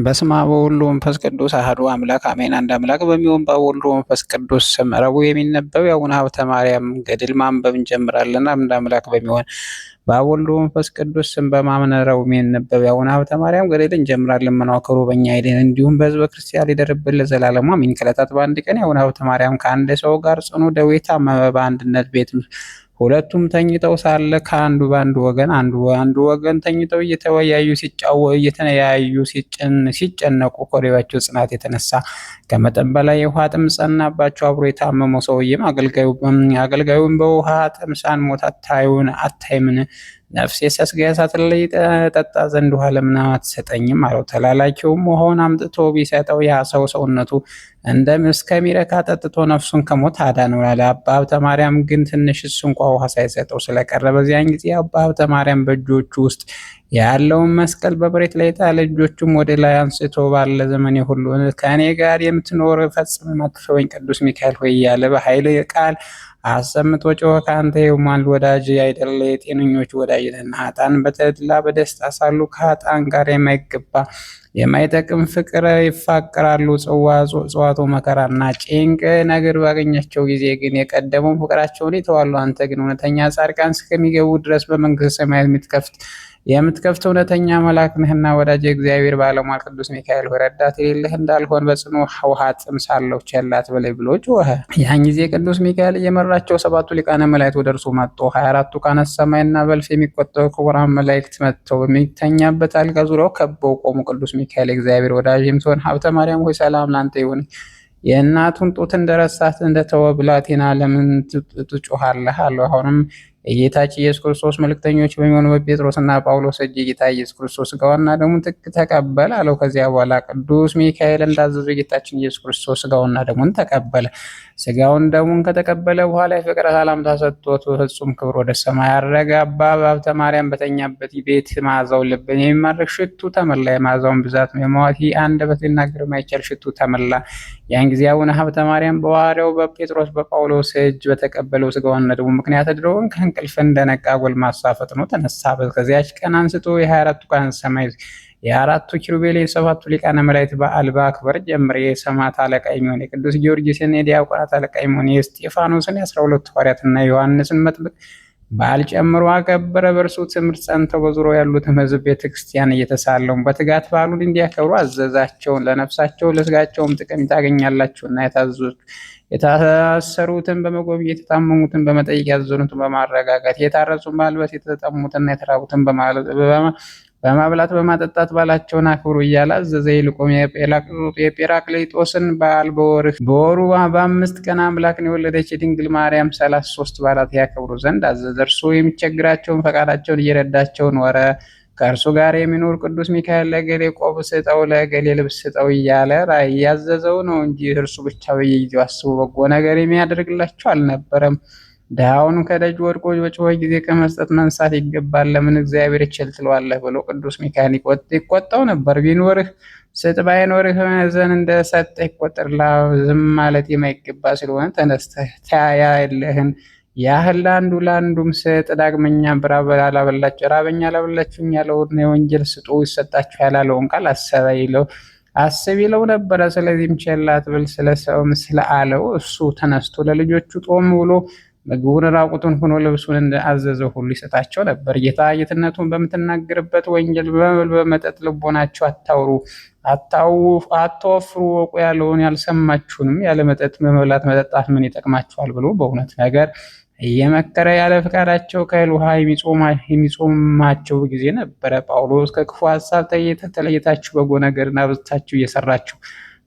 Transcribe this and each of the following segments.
በስመ አብ ወወልድ ወመንፈስ ቅዱስ አሐዱ አምላክ አሜን። አንድ አምላክ በሚሆን በአብ ወልድ ወመንፈስ ቅዱስ ስም ረቡዕ የሚነበብ የአቡነ ሀብተ ማርያም ገድል ማንበብ እንጀምራለን። አንድ አምላክ በሚሆን በአብ ወልድ ወመንፈስ ቅዱስ ስም በማመን ረቡዕ የሚነበብ የአቡነ ሀብተ ማርያም ገድል እንጀምራለን። መናከሩ በእኛ አይደን እንዲሁም በሕዝበ ክርስቲያን ሊደርብን ለዘላለሙ አሜን። ከዕለታት በአንድ ቀን የአቡነ ሀብተ ማርያም ከአንድ ሰው ጋር ጽኑ ደዌ ታመመ። በአንድነት ቤት ሁለቱም ተኝተው ሳለ ከአንዱ በአንዱ ወገን ተኝተው እየተያዩ ሲጨነቁ ከወሬያቸው ጽናት የተነሳ ከመጠን በላይ የውሃ ጥም ጸናባቸው። አብሮ የታመመው ሰውዬም አገልጋዩን በውሃ ጥም ሳንሞት አታይምን? ነፍሴ ስጋዬ ሳትለይ ጠጣ ዘንድ ውሃ ለምን አትሰጠኝም አለው። ተላላኪውም ውሃውን አምጥቶ ቢሰጠው ያ ሰው ሰውነቱ እስከሚረካ ጠጥቶ ነፍሱን ከሞት አዳነው አለ። አባ ሀብተ ማርያም ግን ትንሽ እሱ እንኳ ውሃ ሳይሰጠው ስለቀረ በዚያን ጊዜ አባ ሀብተ ማርያም በእጆቹ ውስጥ ያለውን መስቀል በመሬት ላይ ጣለ። እጆቹም ወደ ላይ አንስቶ ባለ ዘመኔ ሁሉ ከእኔ ጋር የምትኖር ፈጽመህ አትተወኝ ቅዱስ ሚካኤል ሆይ እያለ በኃይል ቃል አሰምቶ ጮኸ። ከአንተ የማል ወዳጅ አይደለ የጤነኞች ወዳጅ ነህና። ኃጥአን በተድላ በደስታ ሳሉ ከኃጥአን ጋር የማይገባ የማይጠቅም ፍቅር ይፋቀራሉ። ጽዋቶ መከራና ጭንቅ ነገር ባገኛቸው ጊዜ ግን የቀደመው ፍቅራቸውን ይተዋሉ። አንተ ግን እውነተኛ ጻድቃን እስከሚገቡ ድረስ በመንግስተ ሰማያት የምትከፍት እውነተኛ መልአክ ነህና ወዳጅ እግዚአብሔር ባለሟል ቅዱስ ሚካኤል ሆይ ረዳት የሌለህ እንዳልሆን በጽኑ ውሃ ጥም ሳለሁ ቸል አትበለኝ ብሎ ጮኸ። ያን ጊዜ ቅዱስ ሚካኤል እየመራቸው ሰባቱ ሊቃነ መላእክት ወደ እርሱ መጡ። 24ቱ ካህናተ ሰማይና በእልፍ የሚቆጠሩ ክቡራን መላእክት መጥተው በሚተኛበት አልጋ ዙሪያው ከበው ቆሙ። ቅዱስ ሚካኤል እግዚአብሔር ወዳጅ የምትሆን ሀብተ ማርያም ሆይ ሰላም ላንተ ይሁን። የእናቱን ጡት እንደረሳት እንደተወ ብላቴና ለምን ትጮኻለህ? አለው። አሁንም የጌታችን ኢየሱስ ክርስቶስ መልእክተኞች በሚሆኑ በጴጥሮስና ጳውሎስ እጅ የጌታ ኢየሱስ ክርስቶስ ሥጋውና ደሙን ተቀበል አለው። ከዚያ በኋላ ቅዱስ ሚካኤል እንዳዘዘው የጌታችን ኢየሱስ ክርስቶስ ሥጋውና ደሙን ተቀበለ። ሥጋውን ደሙን ከተቀበለ በኋላ የፍቅር ሰላምታ ሰጥቶት በፍጹም ክብር ወደ ሰማይ አረገ። አባ ሀብተ ማርያም በተኛበት ቤት መዓዛው ልብን የሚማርክ ሽቱ ተመላ። የመዓዛውን ብዛት የማዋቲ አንደበት ሊናገር የማይቻል ሽቱ ተመላ። ያን ጊዜ አቡነ ሀብተ ማርያም በሐዋርያው በጴጥሮስ በጳውሎስ እጅ በተቀበለው ሥጋውና ደሙ ምክንያት አድረውን ከእንቅልፍ እንደነቃ ጎልማሳ ፈጥኖ ተነሳ። ከዚያች ቀን አንስቶ የ24ቱ ካህናተ ሰማይ የአራቱ ኪሩቤል የሰባቱ ሊቃነ መላእክት በዓል በአክብር ጀመረ። የሰማዕታት አለቃ የሚሆን የቅዱስ ጊዮርጊስን የዲያቆናት አለቃ የሚሆን የእስጢፋኖስን የ12ቱ ሐዋርያትና የዮሐንስን መጥምቅ በዓል ጨምሮ አከበረ። በእርሱ ትምህርት ጸንተው በዙሪያው ያሉትን ሕዝብ ቤተክርስቲያን እየተሳለሙ በትጋት በዓሉን እንዲያከብሩ አዘዛቸው። ለነፍሳቸው ለስጋቸውም ጥቅም ታገኛላችሁና የታሰሩትን በመጎብኘት የታመሙትን በመጠየቅ ያዘኑትን በማረጋጋት የታረዙትን በማልበስ የተጠሙትና የተራቡትን በማብላት በማጠጣት በዓላቸውን አክብሩ እያለ አዘዘ። ይልቁም የጴራቅሊጦስን በዓል በወሩ በ5 ቀን አምላክን የወለደች የድንግል ማርያም 33 በዓላት ያከብሩ ዘንድ አዘዘ። እርሱ የሚቸግራቸውን ፈቃዳቸውን እየረዳቸው ኖረ። ከእርሱ ጋር የሚኖር ቅዱስ ሚካኤል ለገሌ ቆብ ስጠው፣ ለገሌ ልብስ ስጠው እያለ ያዘዘው ነው እንጂ እርሱ ብቻ በየጊዜው አስቦ በጎ ነገር የሚያደርግላቸው አልነበረም። ድሃውን ከደጅ ወድቆ በጮኸ ጊዜ ከመስጠት መንሳት ይገባል፣ ለምን እግዚአብሔር ቸል ትለዋለህ ብሎ ቅዱስ ሚካኤል ይቆጣው ነበር። ቢኖርህ ስጥ፣ ባይኖርህ መዘን እንደሰጠህ ይቆጠርልሃል። ዝም ማለት የማይገባ ስለሆነ ተነስተህ ያለህን ያህል ለአንዱም ስጥ። ዳግመኛ ራበኛ ላበላችሁኝ ያለውን የወንጌል ስጡ ይሰጣችሁ ያላለውን ቃል አስብ ይለው ነበረ። ስለዚህም ቸል አትበል ስለ ሰውም ስለ አለው እሱ ተነስቶ ለልጆቹ ጦም ውሎ ምግቡን ራቁቱን ሆኖ ልብሱን እንዳዘዘው ሁሉ ይሰጣቸው ነበር። ጌታ ጌትነቱን በምትናገርበት ወንጌል በመብል በመጠጥ ልቦናችሁ አታወፍሩ ወቁ ያለውን ያልሰማችሁንም ያለ መጠጥ በመብላት መጠጣት ምን ይጠቅማችኋል ብሎ በእውነት ነገር እየመከረ ያለ ፈቃዳቸው ከእህል ውሃ የሚጾማቸው ጊዜ ነበረ። ጳውሎስ ከክፉ ሀሳብ ተለይታችሁ በጎ ነገርን አብዝታችሁ እየሰራችሁ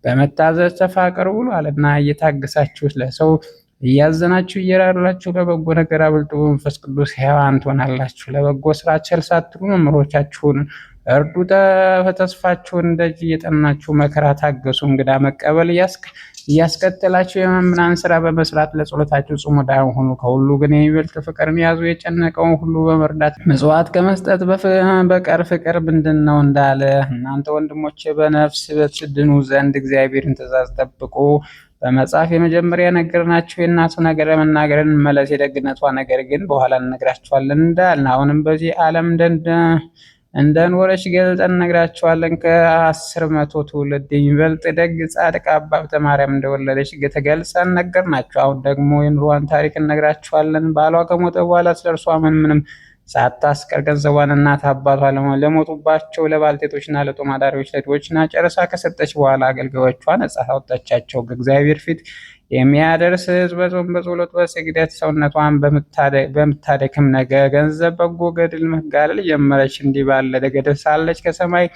በመታዘዝ ተፋቀሩ ብሏልና እየታገሳችሁ ለሰው እያዘናችሁ እየራራችሁ ለበጎ ነገር አብልጡ በመንፈስ ቅዱስ ሕያዋን ትሆናላችሁ። ለበጎ ስራ ቸል ሳትሉ መምህሮቻችሁን እርዱ፣ ተስፋችሁን ደጅ እየጠናችሁ መከራ ታገሱ። እንግዳ መቀበል እያስቀጠላችሁ የመምህራን ስራ በመስራት ለጸሎታችሁ ጽሙ ዳር ሁኑ። ከሁሉ ግን የሚበልጥ ፍቅርን ያዙ። የጨነቀውን ሁሉ በመርዳት ምጽዋት ከመስጠት በቀር ፍቅር ምንድን ነው እንዳለ እናንተ ወንድሞቼ በነፍስ ትድኑ ዘንድ እግዚአብሔርን ትእዛዝ ጠብቁ። በመጽሐፍ የመጀመሪያ ነገርናችሁ የእናቱ ነገር መናገርን መለስ የደግነቷ ነገር ግን በኋላ እንነግራችኋለን እንዳልን አሁንም በዚህ ዓለም እንደኖረች ገልጠን እነግራችኋለን። ከ10 መቶ ትውልድ የሚበልጥ ደግ ጻድቅ አባ ሀብተ ማርያም እንደወለደች ተገልጸን ነገርናችሁ። አሁን ደግሞ የኑሯን ታሪክ እነግራችኋለን። ባሏ ከሞተ በኋላ ስለ እርሷ ምንም ሳታስቀር ገንዘቧን እናት አባቷ ለሞቱባቸው ለባልቴቶችና ለጦም አዳሪዎች ለድሆችና ጨርሳ ከሰጠች በኋላ አገልጋዮቿን ነጻ አወጣቻቸው። በእግዚአብሔር ፊት የሚያደርስ በጾም በጸሎት በስግደት ሰውነቷን በምታደክም ገንዘብ በጎ ገድል መጋደል ጀመረች። እንዲህ ባለ ገድል ሳለች ከሰማይ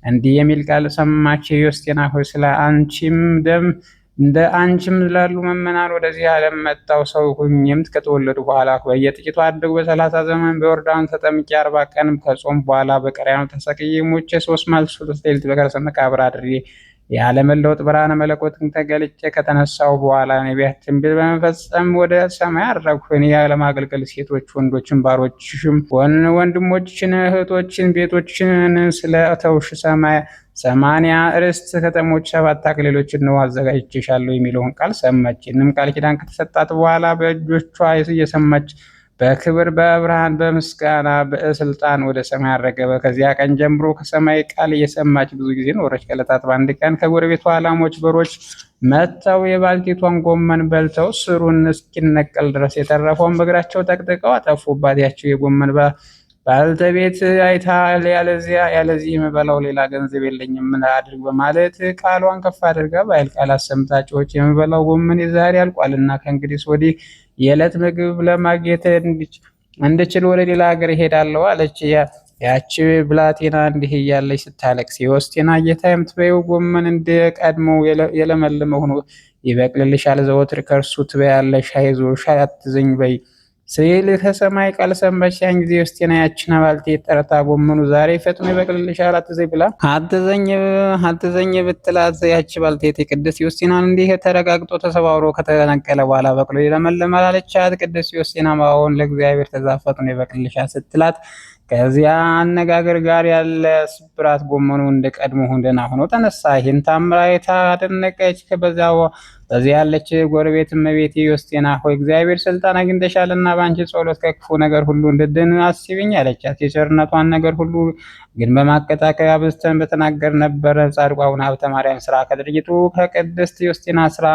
እንዲህ የሚል ቃል ሰማች። ዮስቴና ሆይ ስለ አንቺም እንደ አንቺም ላሉ ምእመናን ወደዚህ ዓለም መጣው ሰው ሁኝም ከተወለዱ በኋላ በየጥቂቱ አደጉ። በ30 ዘመን በዮርዳኖስ ተጠምቄ 40 ቀንም ከጾም በኋላ በቀራንዮ ተሰቅዬ ሞቼ 3 መዓልት 3 ሌሊት በከርሰ መቃብር አድሬ ያለመለወጥ ብርሃነ መለኮትን ተገልጬ ከተነሳው በኋላ ነቢያት ትንቢት በመፈጸም ወደ ሰማይ አረግሁ። እኔ ለማገልገል ሴቶች ወንዶችን ባሮችሽም ወንድሞችን እህቶችን ቤቶችን ስለ ተውሽ 80 ርስት ከተሞች 7 አክሊሎችን ነው አዘጋጅቼሻለሁ የሚለውን ቃል ሰማች። ይህንም ቃል ኪዳን ከተሰጣት በኋላ በእጆቿ እየሰማች በክብር በብርሃን በምስጋና በስልጣን ወደ ሰማይ አረገበ። ከዚያ ቀን ጀምሮ ከሰማይ ቃል እየሰማች ብዙ ጊዜ ኖረች። ከዕለታት በአንድ ቀን ከጎረቤቷ ላሞች በሮች መጥተው የባልቴቷን ጎመን በልተው ስሩን እስኪነቀል ድረስ የተረፈውን በእግራቸው ጠቅጥቀው አጠፉባት። ያቸው የጎመን ባልተቤት አይታ ያለዚህ የምበላው ሌላ ገንዘብ የለኝም ምን አድርግ በማለት ቃሏን ከፍ አድርጋ በኃይል ቃል አሰምታ ጮኸች። የምበላው ጎመን ዛሬ አልቋልና ከእንግዲህ ወዲህ የዕለት ምግብ ለማግኘት እንድችል ወደ ሌላ ሀገር እሄዳለሁ አለች። ያቺ ብላቴና እንዲህ እያለች ስታለቅስ የወስቴና ጌታ የምትበይው ጎመን እንደ ቀድሞው የለመለመ ሆኖ ይበቅልልሻል፣ ዘወትር ከእርሱ ትበያለሽ፣ አይዞሽ አትዘኝ በይ ሲል ከሰማይ ቃል ሰማች። ያን ጊዜ ወስቴና ያችን ባልቴት ጠርታ ጎመኑ ዛሬ ፈጥኖ ይበቅልልሻል አትዘኝ ብላ አትዘኝ ብትላት ያቺ ባልቴት ቅድስት ዮስቴናን እንዲህ ተረጋግጦ ተሰባብሮ ከተነቀለ በኋላ በቅሎ ይለመልማል አለቻት። ቅድስት ዮስቴና አዎን ለእግዚአብሔር ትእዛዝ ፈጥኖ ይበቅልልሻል ስትላት ከዚያ አነጋገር ጋር ያለ ስብራት ጎመኑ እንደ ቀድሞ ደህና ሆኖ ተነሳ። ይህን ታምር አይታ አደነቀች። በዚያ ያለች ጎረቤት እመቤቴ ዮስቴና ሆይ እግዚአብሔር ስልጣን አግኝተሻልና በአንቺ ጸሎት ከክፉ ነገር ሁሉ እንድድን አስቢኝ አለቻት። የቸርነቷን ነገር ሁሉ ግን በማቀጣቀያ አብዝተን በተናገር ነበረ። ጻድቁ አቡነ ሀብተ ማርያም ስራ ከድርጊቱ ከቅድስት ዮስቴና ስራ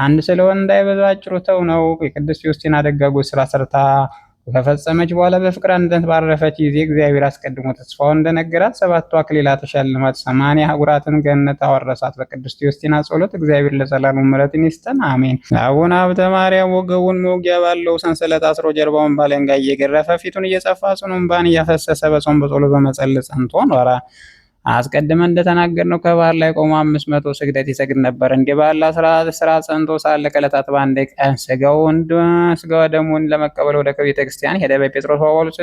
አንድ ስለሆነ እንዳይበዛ አጭሩ ተው ነው። የቅድስት ዮስቴና ደጋጎች ስራ ሰርታ ከፈጸመች በኋላ በፍቅር አንድነት ባረፈች ጊዜ እግዚአብሔር አስቀድሞ ተስፋውን እንደነገራት 7 አክሊላት ተሸልማት 80 አህጉራትን ገነት አወረሳት። በቅድስት ዮስቴና ጸሎት እግዚአብሔር ለዘላለም ምሕረትን ይስጠን አሜን። አቡነ ሀብተ ማርያም ወገቡን መውጊያ ባለው ሰንሰለት አስሮ ጀርባውን ባለንጋ እየገረፈ ፊቱን እየጸፋ ጽኑ እንባን እያፈሰሰ በጾም በጸሎት በመጸለይ ጸንቶ ኖረ። አስቀድመን እንደተናገርነው ከባህር ላይ ቆሞ 500 ስግደት ይሰግድ ነበር። እንዲህ ባለ ስራ ጸንቶ ሳለ ከዕለታት በአንድ ቀን ስጋ ደሙን ለመቀበል ወደ ቤተ ክርስቲያን ሄደ። በጴጥሮስ ጳውሎስ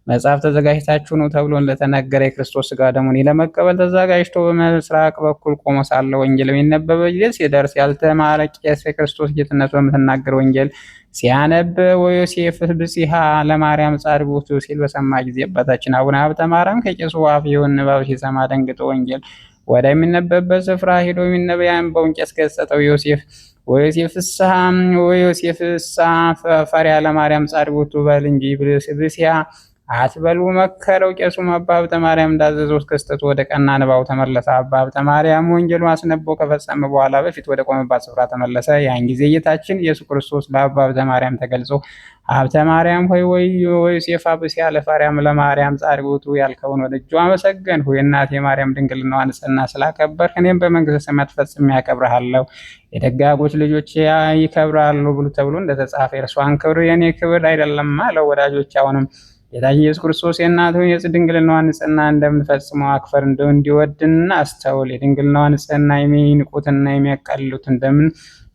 መጽሐፍ ተዘጋጅታችሁ ነው ተብሎ እንደተነገረ የክርስቶስ ስጋ ደሙን ለመቀበል ተዘጋጅቶ በምስራቅ በኩል ቆሞ ሳለ ወንጌል የሚነበበ ጊዜ ሲደርስ ያልተማረ ቄስ የክርስቶስ ጌትነት በምትናገር ወንጌል ሲያነብ ወዮሴፍ ብጽሐ ለማርያም ጻድቁ ሲል በሰማ ጊዜ አባታችን አቡነ ሀብተ ማርያም ከቄሱ አፍ የሆነ ንባብ ሲሰማ ደንግጦ ወንጌል ወደሚነበብበት ስፍራ ሄዶ የሚነበበውን ቄስ ገሰጸው። ወዮሴፍ ፍስሐ ፈሪሃ ለማርያም ጻድቁ በል እንጂ ብጽሐ አትበሉ መከረው። ቄሱም አባ ሀብተ ማርያም እንዳዘዘው ክስተቱ ወደ ቀና ንባቡ ተመለሰ። አባ ሀብተ ማርያም ወንጌሉ አስነቦ ከፈጸመ በኋላ በፊት ወደ ቆመባት ስፍራ ተመለሰ። ያን ጊዜ ጌታችን ኢየሱስ ክርስቶስ ለአባ ሀብተ ማርያም ተገልጾ ሀብተ ማርያም ሆይ ወዮሴፍ ብጽሐ ለማርያም ለማርያም ጻድቁ ያልከውን ወደ እጁ አመሰገንሁ። የእናቴ ማርያም ድንግልናዋን ንጽሕና ስላከበርህ እኔም በመንግሥተ ሰማያት ፈጽሜ ያከብርሃለሁ፣ የደጋጎች ልጆች ይከብራሉ ብሎ ተብሎ እንደተጻፈ የእርሷን ክብር የኔ ክብር አይደለም አለው። ወዳጆች አሁንም ጌታችን ኢየሱስ ክርስቶስ የእናቱን የድንግልናዋን ንጽሕና እንደምንፈጽመው አክበር እንዲወድና አስተውል። የድንግልናዋን ንጽሕና የሚንቁትና የሚያቃልሉት እንደምን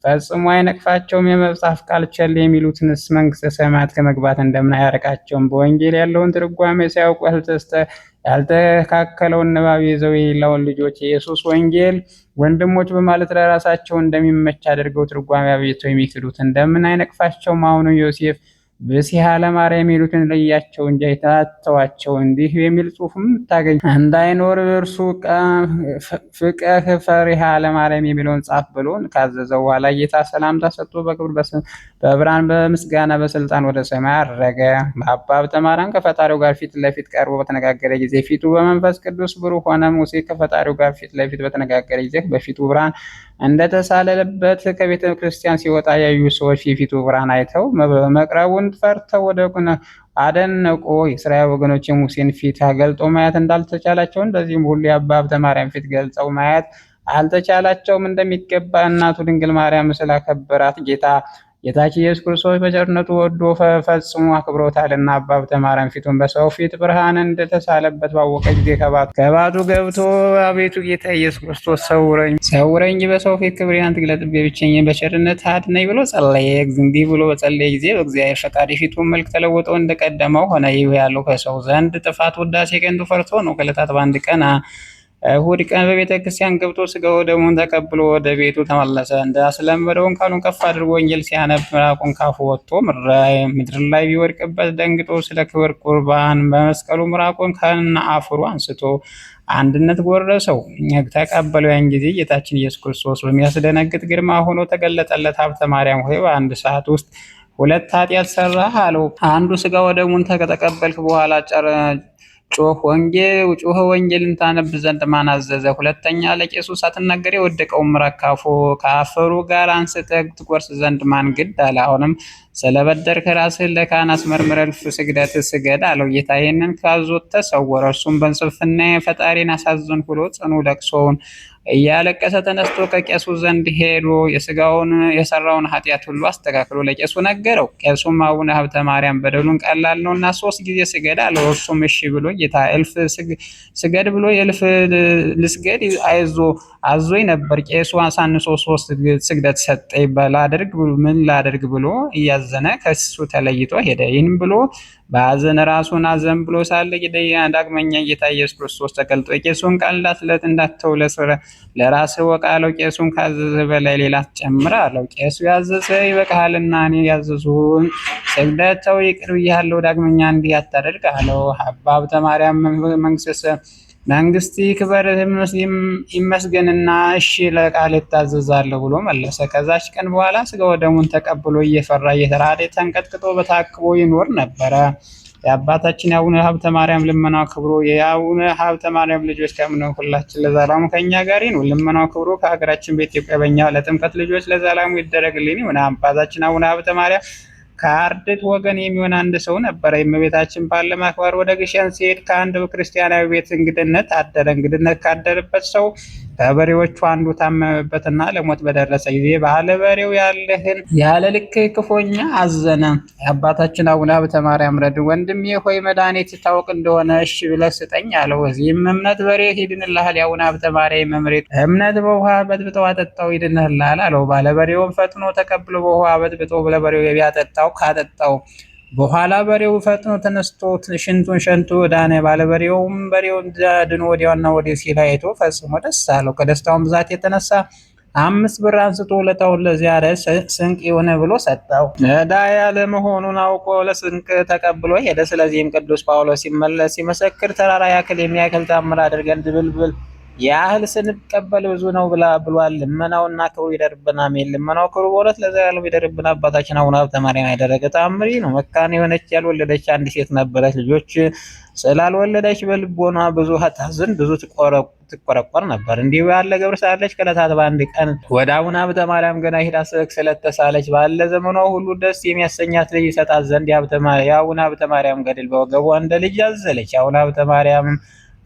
ፈጽሞ አይነቅፋቸውም። የመጽሐፍ ቃል ቸል የሚሉትንስ መንግሥተ ሰማያት ከመግባት እንደምን አያረቃቸውም። በወንጌል ያለውን ትርጓሜ ሲያውቁ ያልተካከለውን ንባብ ይዘው የሌላውን ልጆች የኢየሱስ ወንጌል ወንድሞች በማለት ለራሳቸው እንደሚመች አድርገው ትርጓሜ አብጅተው የሚክዱት እንደምን አይነቅፋቸውም። አሁኑ ዮሴፍ ብሲሃ ለማርያም የሚሉትን ለያቸው እንጂ አይታተዋቸው እንዲህ የሚል ጽሑፍም ታገኝ እንዳይኖር እርሱ ፍቅህ ፈሪሃ ለማርያም የሚለውን ጻፍ ብሎ ካዘዘው በኋላ ጌታ ሰላምታ ሰጥቶ በክብር በብርሃን በምስጋና በስልጣን ወደ ሰማይ አረገ። አባ ሀብተ ማርያም ከፈጣሪው ጋር ፊት ለፊት ቀርቦ በተነጋገረ ጊዜ ፊቱ በመንፈስ ቅዱስ ብሩህ ሆነ። ሙሴ ከፈጣሪው ጋር ፊት ለፊት በተነጋገረ ጊዜ በፊቱ ብርሃን እንደተሳለለበት ከቤተ ክርስቲያን ሲወጣ ያዩ ሰዎች የፊቱ ብርሃን አይተው መቅረቡን ፈርተው ወደ አደነቁ። የእስራኤል ወገኖች የሙሴን ፊት ገልጦ ማየት እንዳልተቻላቸው እንደዚህም ሁሉ የአባ ሀብተ ማርያም ፊት ገልጸው ማየት አልተቻላቸውም። እንደሚገባ እናቱ ድንግል ማርያም ስላከበራት ጌታችን ኢየሱስ ክርስቶስ በቸርነቱ ወዶ ፈጽሞ አክብሮታልና አባ ሀብተ ማርያም ፊቱን በሰው ፊት ብርሃን እንደተሳለበት ባወቀ ጊዜ ከባቱ ገብቶ አቤቱ ጌታ ኢየሱስ ክርስቶስ ሰውረኝ፣ በሰው ፊት ክብሬን አትግለጥብኝ፣ ብቸኝን በቸርነት አድነኝ ብሎ ጸለየ። እንዲህ ብሎ በጸለየ ጊዜ በእግዚአብሔር ፈቃድ ፊቱን መልክ ተለውጦ እንደቀደመው ሆነ። ይህ ያለው ከሰው ዘንድ ጥፋት ውዳሴ ከንቱ ፈርቶ ነው። ከዕለታት በአንድ ቀን እሁድ ቀን በቤተ ክርስቲያን ገብቶ ሥጋው ወደሙን ተቀብሎ ወደ ቤቱ ተመለሰ። እንዳስለመደውን ቃሉን ከፍ አድርጎ ወንጌል ሲያነብ ምራቁን ካፉ ወጥቶ ምድር ላይ ቢወድቅበት ደንግጦ ስለ ክብር ቁርባን በመስቀሉ ምራቁን ከነአፈሩ አንስቶ አንድነት ጎረሰው ተቀበለው። ያን ጊዜ ጌታችን ኢየሱስ ክርስቶስ በሚያስደነግጥ ግርማ ሆኖ ተገለጠለት። ሀብተ ማርያም ሆይ በአንድ ሰዓት ውስጥ 2 ኃጢአት ሰራህ አለው። አንዱ ሥጋ ወደሙን ከተቀበልክ በኋላ ጮኸ ወንጌልን ታነብ ዘንድ ማን አዘዘ? ሁለተኛ ለቄሱ ሳትናገር የወደቀውን ምራቅ ከአፈሩ ጋር አንስተህ ትቆርስ ዘንድ ማን ግድ አለ? አሁንም ስለበደልክ ራስህን ለካህን አስመርምረህ እልፍ ስግደት ስገድ አለው። ጌታ ይህንን ካዞት ተሰወረ። እርሱም በስንፍና ፈጣሪን አሳዘንኩ ብሎ ጽኑ ለቅሶውን እያለቀሰ ተነስቶ ከቄሱ ዘንድ ሄዶ የሰራውን ኃጢአት ሁሉ አስተካክሎ ለቄሱ ነገረው። ቄሱም አቡነ ሀብተ ማርያም በደሉን ቀላል ነውና 3 ጊዜ ስገድ አለው። እርሱም እሺ ብሎ ጌታ እልፍ ስገድ ብሎ የእልፍ ልስገድ አዞኝ ነበር። ቄሱ አሳንሶ 3 ስግደት ሰጠኝ። ምን ላደርግ ብሎ እያዘነ ከሱ ተለይቶ ሄደ። ይህንም ብሎ በሐዘን ራሱን አዘን ብሎ ሳለ ዳግመኛ ጌታ ኢየሱስ ክርስቶስ ተገልጦ የቄሱን ቃል እንዳትተው ለራስህ ወቅ አለው። ቄሱን ካዘዘ በላይ ሌላ ጨምር አለው። ቄሱ ያዘዘ ይበቃሃልና እኔ ያዘዝሁን ስግደት ተው ይቅር ብያለሁ፣ ዳግመኛ እንዲህ አታደርግ አለው። አባ ሀብተ ማርያም መንግስት ክበር ይመስገንና እሺ ለቃል እታዘዛለሁ ብሎ መለሰ። ከዛች ቀን በኋላ ሥጋ ወደሙን ተቀብሎ እየፈራ እየተራደ ተንቀጥቅጦ በታቅቦ ይኖር ነበረ። የአባታችን የአቡነ ሀብተ ማርያም ልመናው ክብሩ የአቡነ ሀብተ ማርያም ልጆች ከምነው ሁላችን ለዘላሙ ከኛ ጋር ነው። ልመናው ክብሩ ከሀገራችን በኢትዮጵያ በእኛ ለጥምቀት ልጆች ለዘላሙ ይደረግልኝ። ሆነ አባታችን አቡነ ሀብተ ማርያም ከአርድት ወገን የሚሆን አንድ ሰው ነበረ። የእመቤታችን በዓል ለማክበር ወደ ግሸን ሲሄድ ከአንድ ክርስቲያናዊ ቤት እንግድነት አደረ። እንግድነት ካደረበት ሰው ከበሬዎቹ አንዱ ታመመበትና ለሞት በደረሰ ጊዜ ባለበሬው ያለ ልክ ክፉኛ አዘነ። የአባታችን አቡነ ሀብተ ማርያም ረድ ወንድሜ ሆይ መድኃኒት ታውቅ እንደሆነ እሺ ብለህ ስጠኝ አለው። እዚህም እምነት በሬ ይድንልሃል፣ የአቡነ ሀብተ ማርያም እምነት በውሃ በጥብጠው አጠጣው ይድንልሃል አለው። ባለበሬውም ፈጥኖ ተቀብሎ በውሃ በጥብጦ ለበሬው ቢያጠጣው ካጠጣው በኋላ በሬው ፈጥኖ ተነስቶ ሽንቱን ሸንቶ ዳነ። ባለበሬውም በሬውን ድኖ ወዲያውና ወዲህ ሲል አይቶ ፈጽሞ ደስ አለው። ከደስታውን ብዛት የተነሳ 5 ብር አንስቶ ለታውን ለዚያ ስንቅ ይሁን ብሎ ሰጠው። ዕዳ ያለ መሆኑን አውቆ ለስንቅ ተቀብሎ ሄደ። ስለዚህም ቅዱስ ጳውሎስ ሲመለስ ሲመሰክር ተራራ ያክል የሚያክል ታምር አድርገን ድብልብል ያህል ስንቀበል ብዙ ነው ብሏል። ልመናውና ክብሩ ይደርብን፣ አሜን። ልመናው ክብሩ በእውነት ለዘላለም ይደርብን። አባታችን አቡነ ሀብተ ማርያም ያደረገ ተአምር ነው። መካን የሆነች ያልወለደች አንድ ሴት ነበረች። ልጆች ስላልወለደች በልቦና ብዙ ታዝን፣ ብዙ ትቆረቆር ነበር። እንዲሁ ያለ ገብር ሳለች ከዕለታት በአንድ ቀን ወደ አቡነ ሀብተ ማርያም ገና ሄዳ ስለተሳለች ባለ ዘመኗ ሁሉ ደስ የሚያሰኛት ልጅ ይሰጣት ዘንድ የአቡነ ሀብተ ማርያም ገድል በወገቧ እንደ ልጅ አዘለች። የአቡነ ሀብተ ማርያም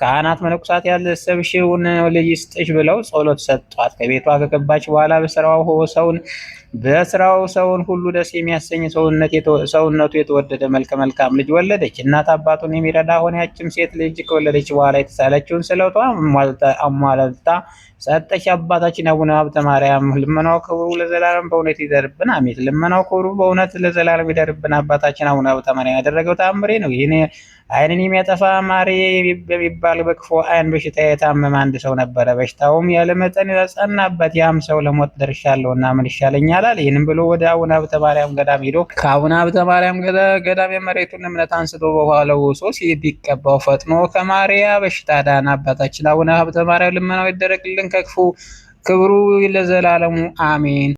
ካህናት መነኮሳት ያልሰብሽውን ልጅ ስጥሽ ብለው ጸሎት ሰጧት። ከቤቷ ከገባች በኋላ በስራው ሰውን ሁሉ ደስ የሚያሰኝ ሰውነቱ የተወደደ መልከ መልካም ልጅ ወለደች። እናት አባቱን የሚረዳ ሆነ። ያችም ሴት ልጅ ከወለደች በኋላ የተሳለችውን ስለቷ አሟልታ ሰጠች። አባታችን አቡነ ሀብተ ማርያም ልመናው ክብሩ ለዘላለም በእውነት ይደርብን፣ አሜን። ልመናው ክብሩ በእውነት ለዘላለም ይደርብን። አባታችን አቡነ ሀብተ ማርያም ያደረገው ተአምር ነው። ይህን ዓይንን የሚያጠፋ ማሬ በሚባል በክፉ ዓይን በሽታ የታመመ አንድ ሰው ነበረ። በሽታውም ያለ መጠን ጸናበት። ያም ሰው ለሞት ደርሻለሁና ምን ይሻለኛል ይባላል። ይህንም ብሎ ወደ አቡነ ሀብተ ማርያም ገዳም ሄዶ ከአቡነ ሀብተ ማርያም ገዳም የመሬቱን እምነት አንስቶ በውሃ ለውሶ ቢቀባው ፈጥኖ ከማርያ በሽታ ዳነ። አባታችን አቡነ ሀብተ ማርያም ልመናው ይደረግልን ከክፉ ክብሩ ለዘላለሙ አሜን።